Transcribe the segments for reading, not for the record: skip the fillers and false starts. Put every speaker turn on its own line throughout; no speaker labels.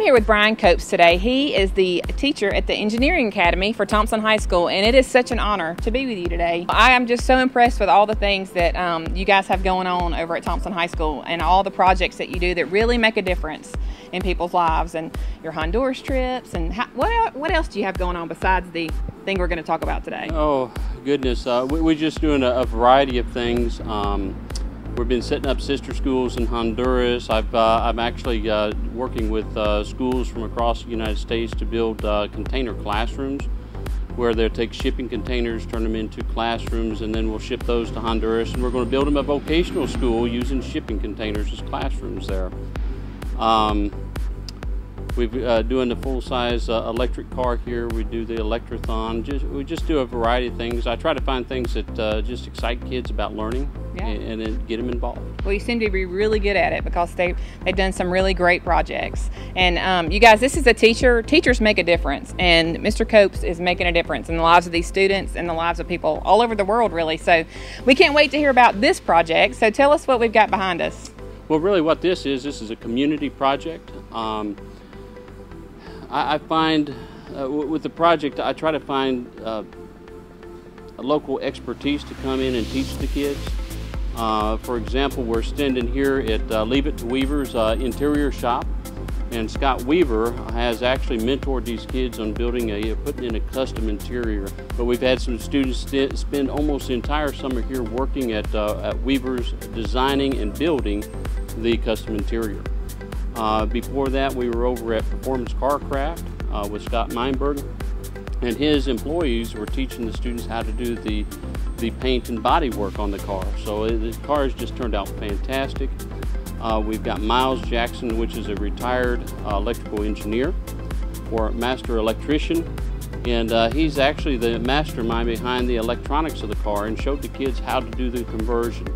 here with Brian Copes today. He is the teacher at the Engineering Academy for Thompson High School, and it is such an honor to be with you today. I am just so impressed with all the things that you guys have going on over at Thompson High School and all the projects that you do that really make a difference in people's lives, and your Honduras trips, and what else do you have going on besides the thing we're going to talk about today?
Oh goodness, we're just doing a variety of things. We've been setting up sister schools in Honduras. I'm actually working with schools from across the United States to build container classrooms, where they'll take shipping containers, turn them into classrooms, and then we'll ship those to Honduras. And we're going to build them a vocational school using shipping containers as classrooms there. We're doing the full-size electric car here. We do the electrothon. We just do a variety of things. I try to find things that just excite kids about learning, and then get them involved.
Well, you seem to be really good at it because they've done some really great projects. And you guys, this is a teacher. Teachers make a difference, and Mr. Copes is making a difference in the lives of these students and the lives of people all over the world, really. So we can't wait to hear about this project. So tell us what we've got behind us.
Well, really what this is a community project. I find with the project, I try to find a local expertise to come in and teach the kids. For example, we're standing here at Leave It to Weaver's interior shop, and Scott Weaver has actually mentored these kids on putting in a custom interior. But we've had some students spend almost the entire summer here working at Weaver's, designing and building the custom interior. Before that, we were over at Performance Car Craft with Scott Malmberg, and his employees were teaching the students how to do the paint and body work on the car. So the car has just turned out fantastic. We've got Miles Jackson, which is a retired electrical engineer or master electrician, and he's actually the mastermind behind the electronics of the car and showed the kids how to do the conversion.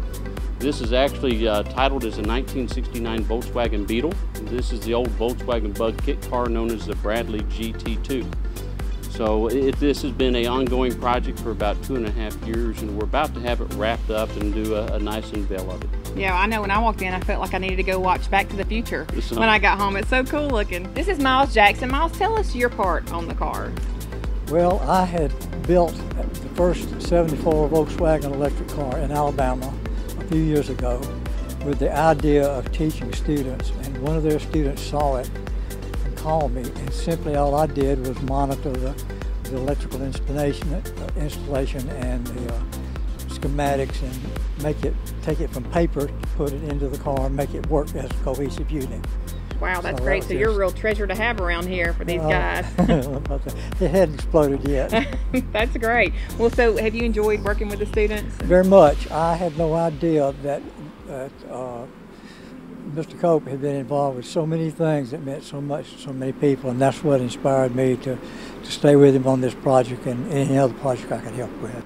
This is actually titled as a 1969 Volkswagen Beetle. This is the old Volkswagen Bug kit car known as the Bradley GT2. So this has been an ongoing project for about 2.5 years, and we're about to have it wrapped up and do a nice unveil of it.
Yeah, I know when I walked in, I felt like I needed to go watch Back to the Future when I got home. It's so cool looking. This is Miles Jackson. Miles, tell us your part on the car.
Well, I had built the first 74 Volkswagen electric car in Alabama a few years ago with the idea of teaching students, and one of their students saw it and called me, and simply all I did was monitor the electrical installation and the schematics, and take it from paper, put it into the car, and make it work as a cohesive unit.
Wow, that's great. So you're a real treasure to have around here for these guys.
It hadn't exploded yet.
That's great. Well, so have you enjoyed working with the students?
Very much. I had no idea that Mr. Cope had been involved with so many things that meant so much to so many people, and that's what inspired me to stay with him on this project and any other project I could help with.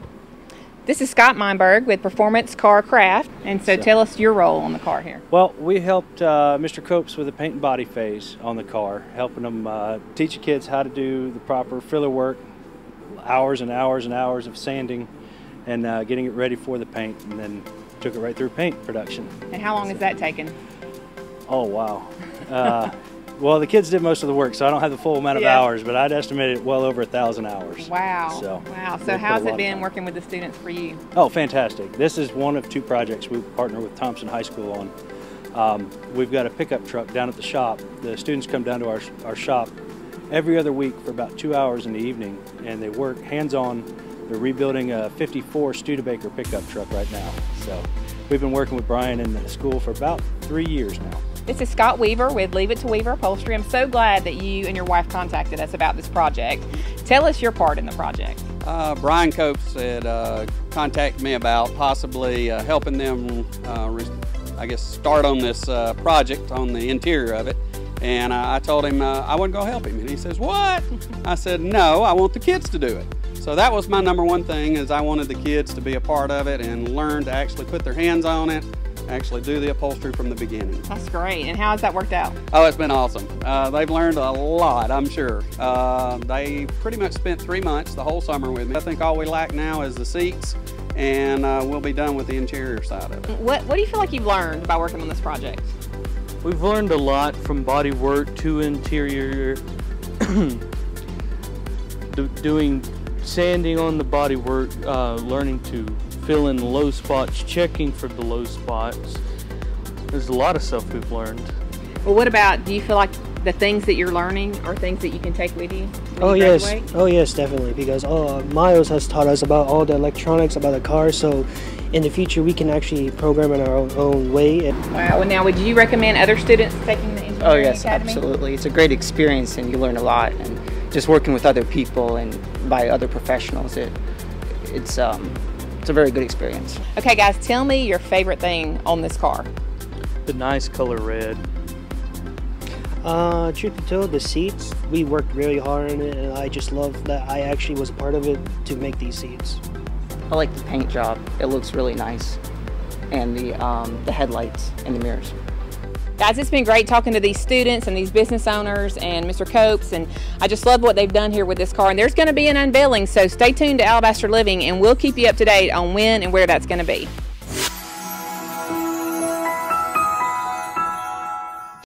This is Scott Malmberg with Performance Car Craft, and so tell us your role on the car here.
Well, we helped Mr. Copes with the paint and body phase on the car, helping them teach the kids how to do the proper filler work, hours and hours and hours of sanding, and getting it ready for the paint, and then took it right through paint production.
And how long has that taken?
Oh, wow. Well, the kids did most of the work, so I don't have the full amount of hours, but I'd estimate it well over 1,000 hours.
Wow.
So,
wow. So how's it been working with the students for you?
Oh, fantastic. This is one of 2 projects we partner with Thompson High School on. We've got a pickup truck down at the shop. The students come down to our shop every other week for about 2 hours in the evening, and they work hands-on. They're rebuilding a 54 Studebaker pickup truck right now. So we've been working with Brian in the school for about 3 years now.
This is Scott Weaver with Leave It to Weaver Upholstery. I'm so glad that you and your wife contacted us about this project. Tell us your part in the project.
Brian Copes had contacted me about possibly helping them, I guess, start on this project on the interior of it. And I told him I wasn't going to help him. And he says, "What?" I said, "No, I want the kids to do it." So that was my #1 thing, is I wanted the kids to be a part of it and learn to actually put their hands on it, actually do the upholstery from the beginning.
That's great. And how has that worked out?
Oh, it's been awesome. They've learned a lot, I'm sure. They pretty much spent 3 months, the whole summer with me. I think all we lack now is the seats, and we'll be done with the interior side of it.
What do you feel like you've learned by working on this project?
We've learned a lot from body work to interior, doing sanding on the body work, learning to fill in the low spots, checking for the low spots. There's a lot of stuff we've learned.
Well, what about, do you feel like the things that you're learning are things that you can take with you when you graduate?
Oh yes, definitely, because Miles has taught us about all the electronics about the car, so in the future we can actually program in our own way.
Wow, well, now would you recommend other students taking the Engineering
Oh yes,
Academy?
absolutely. It's a great experience and you learn a lot, and just working with other people and by other professionals, it's a very good experience.
Okay guys, tell me your favorite thing on this car.
The nice color red.
Truth be told, the seats, we worked really hard on it, and I just love that I actually was a part of it to make these seats.
I like the paint job. It looks really nice. And the headlights and the mirrors.
Guys, it's been great talking to these students and these business owners and Mr. Copes, and I just love what they've done here with this car. And there's going to be an unveiling, so stay tuned to Alabaster Living and we'll keep you up to date on when and where that's going to be.